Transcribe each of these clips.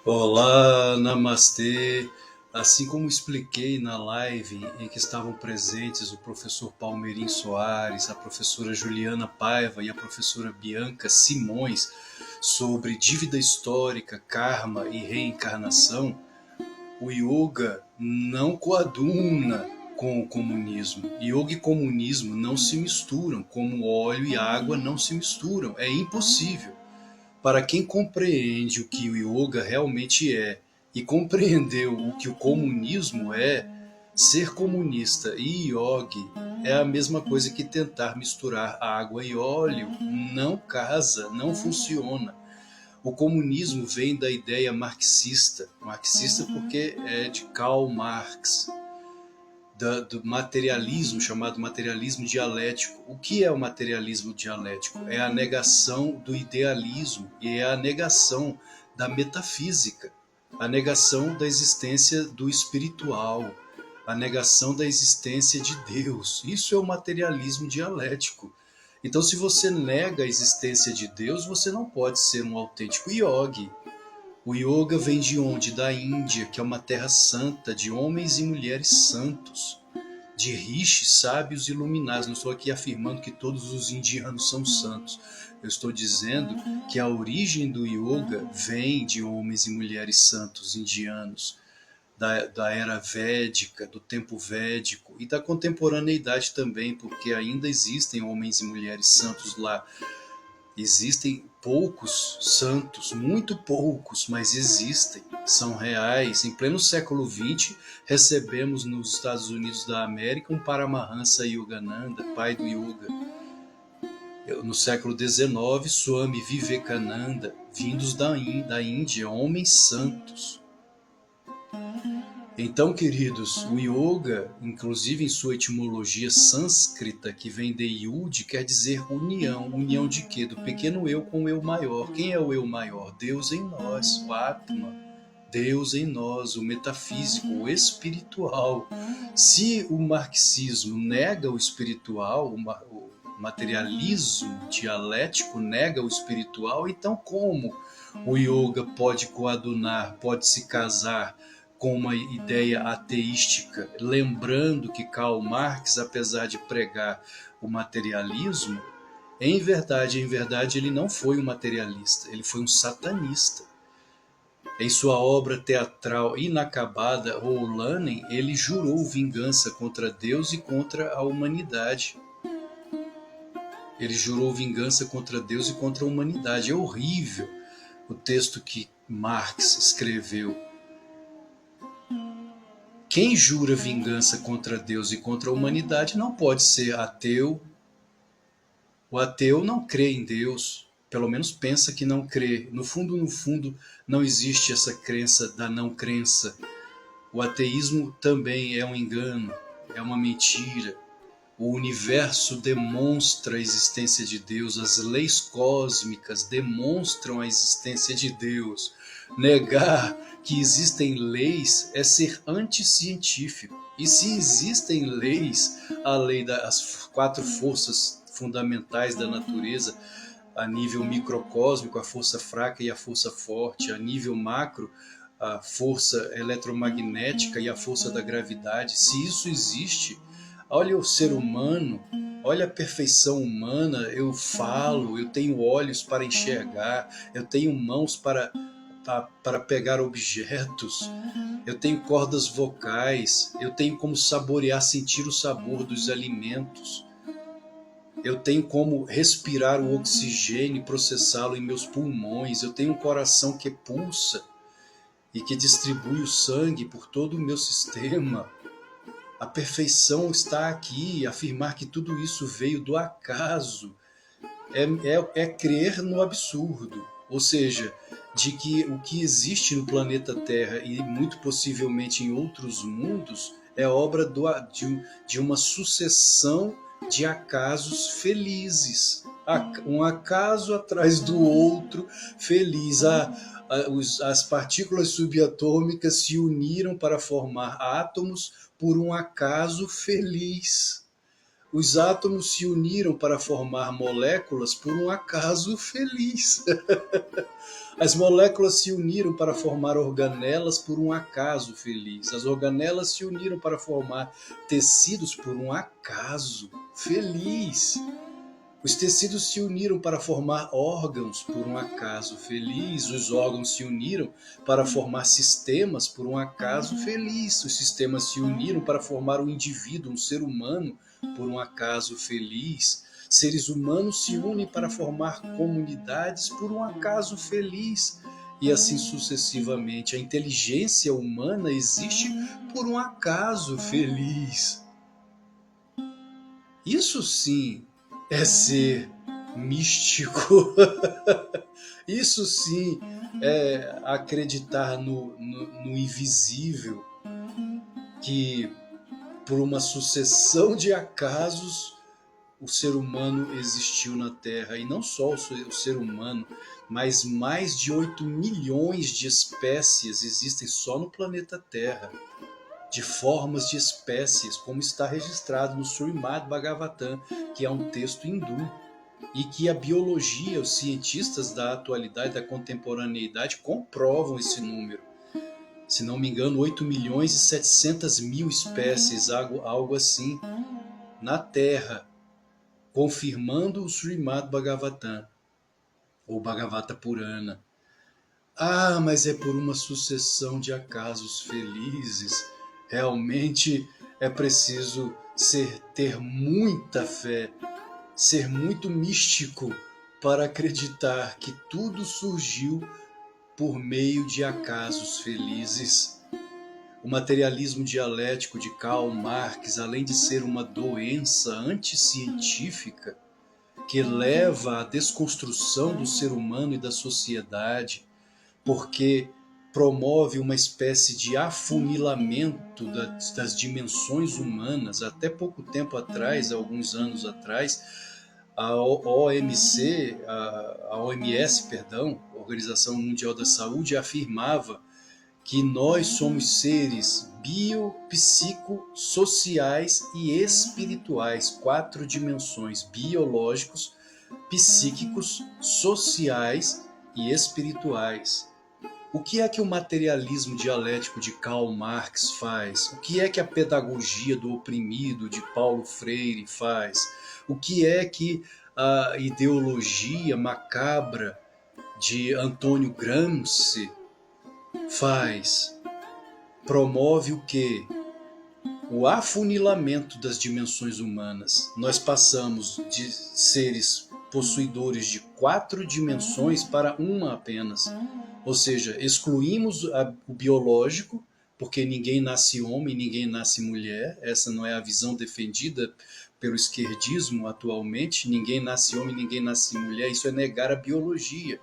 Olá, namastê. Assim como expliquei na live em que estavam presentes o professor Palmeirim Soares, a professora Juliana Paiva e a professora Bianca Simões sobre dívida histórica, karma e reencarnação, o yoga não coaduna com o comunismo. Yoga e comunismo não se misturam, como óleo e água não se misturam. É impossível. Para quem compreende o que o yoga realmente é e compreendeu o que o comunismo é, ser comunista e yogi é a mesma coisa que tentar misturar água e óleo. Não casa, não funciona. O comunismo vem da ideia marxista, marxista porque é de Karl Marx, do materialismo, chamado materialismo dialético. O que é o materialismo dialético? É a negação do idealismo e é a negação da metafísica, a negação da existência do espiritual, a negação da existência de Deus. Isso é o materialismo dialético. Então, se você nega a existência de Deus, você não pode ser um autêntico yogi. O yoga vem de onde? Da Índia, que é uma terra santa, de homens e mulheres santos, de rishis, sábios e iluminados. Não estou aqui afirmando que todos os indianos são santos. Eu estou dizendo que a origem do yoga vem de homens e mulheres santos indianos, da era védica, do tempo védico e da contemporaneidade também, porque ainda existem homens e mulheres santos lá. Existem poucos santos, muito poucos, mas existem, são reais. Em pleno século XX, recebemos nos Estados Unidos da América um Paramahansa Yogananda, pai do yoga. No século XIX, Swami Vivekananda, vindos da Índia, homens santos. Então, queridos, o yoga, inclusive em sua etimologia sânscrita, que vem de yud, quer dizer união. União de quê? Do pequeno eu com o eu maior. Quem é o eu maior? Deus em nós, o Atma. Deus em nós, o metafísico, o espiritual. Se o marxismo nega o espiritual, o materialismo dialético nega o espiritual, então como o yoga pode coadunar, pode se casar com uma ideia ateística, lembrando que Karl Marx, apesar de pregar o materialismo, em verdade, ele não foi um materialista, ele foi um satanista. Em sua obra teatral inacabada, Roulanen, ele jurou vingança contra Deus e contra a humanidade. Ele jurou vingança contra Deus e contra a humanidade. É horrível o texto que Marx escreveu. Quem jura vingança contra Deus e contra a humanidade não pode ser ateu. O ateu não crê em Deus, pelo menos pensa que não crê. No fundo, não existe essa crença da não crença. O ateísmo também é um engano, é uma mentira. O universo demonstra a existência de Deus, as leis cósmicas demonstram a existência de Deus. Negar que existem leis é ser anticientífico. E se existem leis, a lei das 4 forças fundamentais da natureza, a nível microcósmico, a força fraca e a força forte, a nível macro, a força eletromagnética e a força da gravidade, se isso existe, olha o ser humano, olha a perfeição humana. Eu falo, eu tenho olhos para enxergar, eu tenho mãos para pegar objetos, eu tenho cordas vocais, eu tenho como saborear, sentir o sabor dos alimentos, eu tenho como respirar o oxigênio e processá-lo em meus pulmões, eu tenho um coração que pulsa e que distribui o sangue por todo o meu sistema. A perfeição está aqui. Afirmar que tudo isso veio do acaso é crer no absurdo. Ou seja, de que o que existe no planeta Terra e muito possivelmente em outros mundos é obra de uma sucessão de acasos felizes. Um acaso atrás do outro feliz. As partículas subatômicas se uniram para formar átomos por um acaso feliz. Os átomos se uniram para formar moléculas por um acaso feliz. As moléculas se uniram para formar organelas por um acaso feliz. As organelas se uniram para formar tecidos por um acaso feliz. Os tecidos se uniram para formar órgãos por um acaso feliz. Os órgãos se uniram para formar sistemas por um acaso feliz. Os sistemas se uniram para formar um indivíduo, um ser humano, por um acaso feliz. Seres humanos se unem para formar comunidades por um acaso feliz. E assim sucessivamente. A inteligência humana existe por um acaso feliz. Isso sim é ser místico. Isso sim é acreditar no invisível, que por uma sucessão de acasos o ser humano existiu na Terra. E não só o ser humano, mas mais de 8 milhões de espécies existem só no planeta Terra, de formas de espécies, como está registrado no Srimad Bhagavatam, que é um texto hindu, e que a biologia, os cientistas da atualidade, da contemporaneidade, comprovam esse número. Se não me engano, 8 milhões e 700 mil espécies, algo assim, na Terra, confirmando o Srimad Bhagavatam, ou Bhagavata Purana. Ah, mas é por uma sucessão de acasos felizes. Realmente é preciso ter muita fé, ser muito místico para acreditar que tudo surgiu por meio de acasos felizes. O materialismo dialético de Karl Marx, além de ser uma doença anticientífica que leva à desconstrução do ser humano e da sociedade, porque promove uma espécie de afunilamento das dimensões humanas. Até pouco tempo atrás, alguns anos atrás, a OMC, a OMS, perdão, Organização Mundial da Saúde, afirmava que nós somos seres biopsicossociais e espirituais, 4 dimensões: biológicos, psíquicos, sociais e espirituais. O que é que o materialismo dialético de Karl Marx faz? O que é que a pedagogia do oprimido de Paulo Freire faz? O que é que a ideologia macabra de Antônio Gramsci faz? Promove o quê? O afunilamento das dimensões humanas. Nós passamos de seres possuidores de 4 dimensões para uma apenas. Ou seja, excluímos o biológico, porque ninguém nasce homem, ninguém nasce mulher. Essa não é a visão defendida pelo esquerdismo atualmente. Ninguém nasce homem, ninguém nasce mulher. Isso é negar a biologia.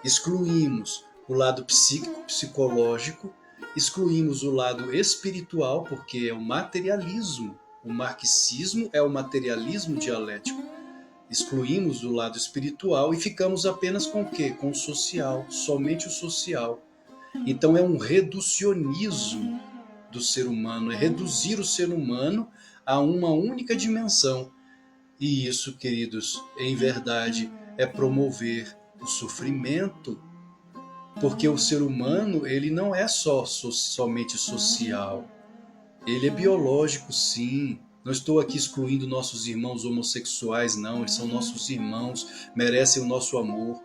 Excluímos o lado psíquico, psicológico, excluímos o lado espiritual, porque é o materialismo. O marxismo é o materialismo dialético. Excluímos o lado espiritual e ficamos apenas com o quê? Com o social, somente o social. Então é um reducionismo do ser humano, é reduzir o ser humano a uma única dimensão. E isso, queridos, em verdade, é promover o sofrimento, porque o ser humano, ele não é somente social. Ele é biológico, sim. Não estou aqui excluindo nossos irmãos homossexuais, não. Eles são nossos irmãos, merecem o nosso amor.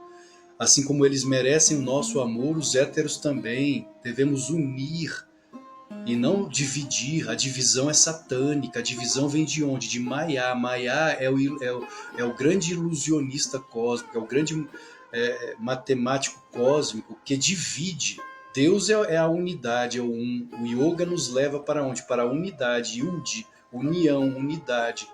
Assim como eles merecem o nosso amor, os héteros também. Devemos unir e não dividir. A divisão é satânica. A divisão vem de onde? De Maya. Maya é o grande ilusionista cósmico, é o grande matemático cósmico que divide. Deus é a unidade, é o um. O yoga nos leva para onde? Para a unidade, Yud, união, unidade.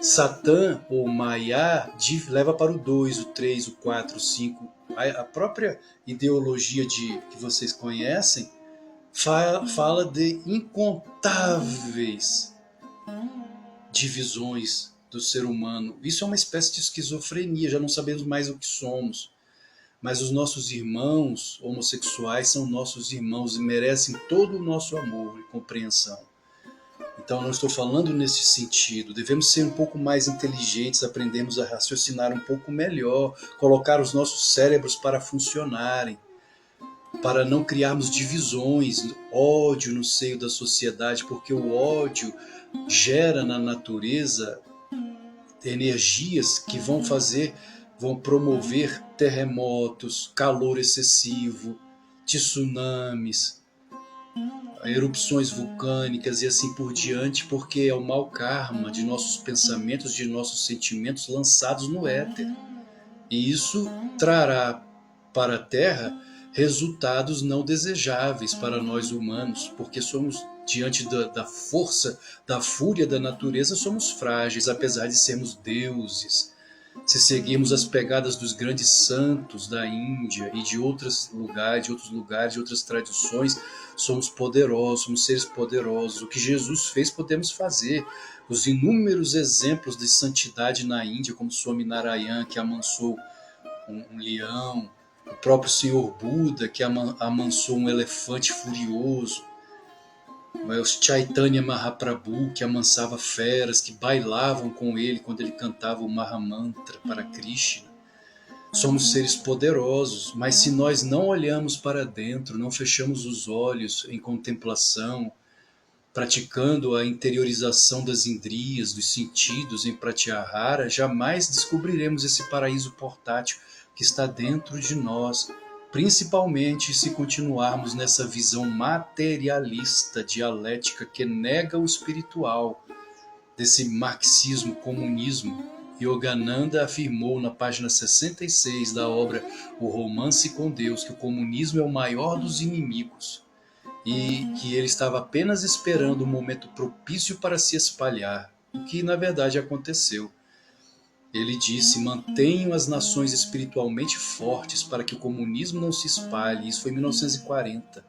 Satã ou Maya leva para o 2, o 3, o 4, o 5. A própria ideologia que vocês conhecem fala de incontáveis divisões do ser humano. Isso é uma espécie de esquizofrenia, já não sabemos mais o que somos. Mas os nossos irmãos homossexuais são nossos irmãos e merecem todo o nosso amor e compreensão. Então, não estou falando nesse sentido. Devemos ser um pouco mais inteligentes, aprendemos a raciocinar um pouco melhor, colocar os nossos cérebros para funcionarem, para não criarmos divisões, ódio no seio da sociedade, porque o ódio gera na natureza energias que vão promover terremotos, calor excessivo, tsunamis, erupções vulcânicas e assim por diante, porque é o mau karma de nossos pensamentos, de nossos sentimentos lançados no éter. E isso trará para a Terra resultados não desejáveis para nós humanos, porque somos, diante da força, da fúria da natureza, somos frágeis, apesar de sermos deuses. Se seguirmos as pegadas dos grandes santos da Índia e de outros lugares, de outras tradições, somos poderosos, somos seres poderosos. O que Jesus fez, podemos fazer. Os inúmeros exemplos de santidade na Índia, como Swami Narayan, que amansou um leão, o próprio Senhor Buda, que amansou um elefante furioso, o Chaitanya Mahaprabhu, que amansava feras, que bailavam com ele quando ele cantava o Mahamantra para Krishna. Somos seres poderosos, mas se nós não olhamos para dentro, não fechamos os olhos em contemplação, praticando a interiorização das indrias, dos sentidos em pratyahara, jamais descobriremos esse paraíso portátil que está dentro de nós, principalmente se continuarmos nessa visão materialista, dialética, que nega o espiritual, desse marxismo-comunismo. Yogananda afirmou na página 66 da obra O Romance com Deus que o comunismo é o maior dos inimigos e que ele estava apenas esperando o momento propício para se espalhar, o que na verdade aconteceu. Ele disse: mantenham as nações espiritualmente fortes para que o comunismo não se espalhe. Isso foi em 1940.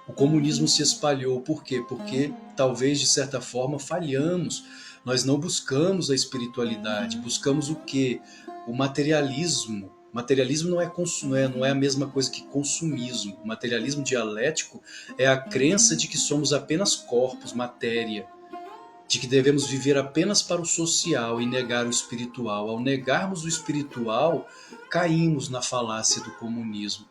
O comunismo se espalhou. Por quê? Porque talvez de certa forma falhamos. Nós não buscamos a espiritualidade. Buscamos o quê? O materialismo. Materialismo não é a mesma coisa que consumismo. O materialismo dialético é a crença de que somos apenas corpos, matéria, de que devemos viver apenas para o social e negar o espiritual. Ao negarmos o espiritual, caímos na falácia do comunismo.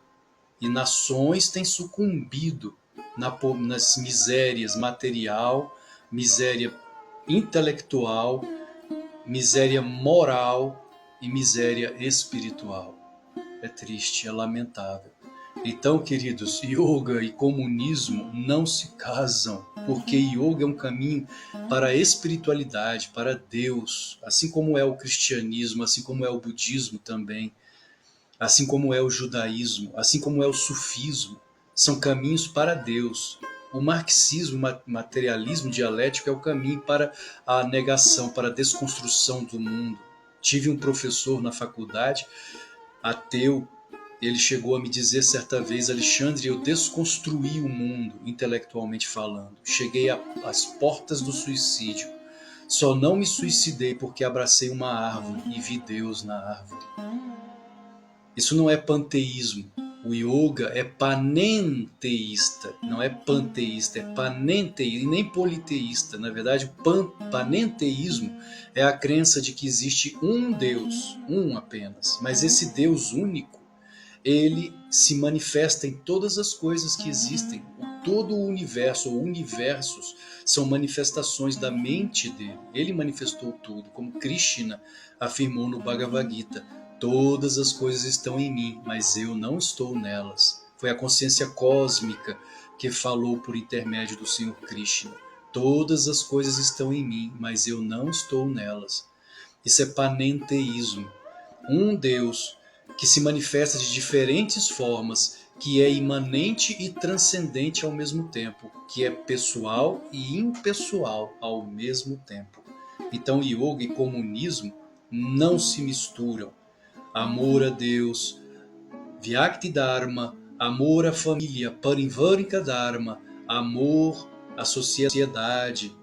E nações têm sucumbido nas misérias material, miséria intelectual, miséria moral e miséria espiritual. É triste, é lamentável. Então, queridos, yoga e comunismo não se casam, porque yoga é um caminho para a espiritualidade, para Deus, assim como é o cristianismo, assim como é o budismo também, assim como é o judaísmo, assim como é o sufismo, são caminhos para Deus. O marxismo, o materialismo dialético é o caminho para a negação, para a desconstrução do mundo. Tive um professor na faculdade, ateu. Ele chegou a me dizer certa vez: Alexandre, eu desconstruí o mundo, intelectualmente falando. Cheguei às portas do suicídio. Só não me suicidei porque abracei uma árvore e vi Deus na árvore. Isso não é panteísmo. O yoga é panenteísta, não é panteísta, é panenteísta e nem politeísta. Na verdade, o panenteísmo é a crença de que existe um Deus, um apenas. Mas esse Deus único, ele se manifesta em todas as coisas que existem. Todo o universo ou universos são manifestações da mente dele. Ele manifestou tudo, como Krishna afirmou no Bhagavad Gita: todas as coisas estão em mim, mas eu não estou nelas. Foi a consciência cósmica que falou por intermédio do Senhor Krishna: todas as coisas estão em mim, mas eu não estou nelas. Isso é panenteísmo. Um Deus que se manifesta de diferentes formas, que é imanente e transcendente ao mesmo tempo, que é pessoal e impessoal ao mesmo tempo. Então, yoga e comunismo não se misturam. Amor a Deus, Vyakti Dharma, amor à família, Parivarika Dharma, amor à sociedade,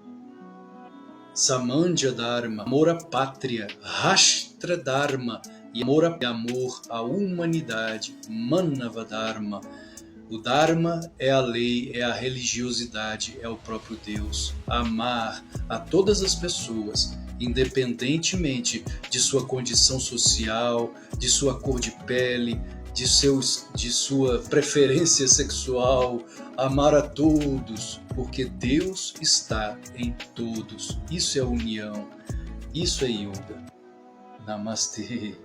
Samandya Dharma, amor à pátria, Rashtra Dharma, e amor à humanidade, Manava Dharma, O Dharma é a lei, é a religiosidade, é o próprio Deus. Amar a todas as pessoas, independentemente de sua condição social, de sua cor de pele, de sua preferência sexual, amar a todos, porque Deus está em todos. Isso é união, isso é yoga. Namastê.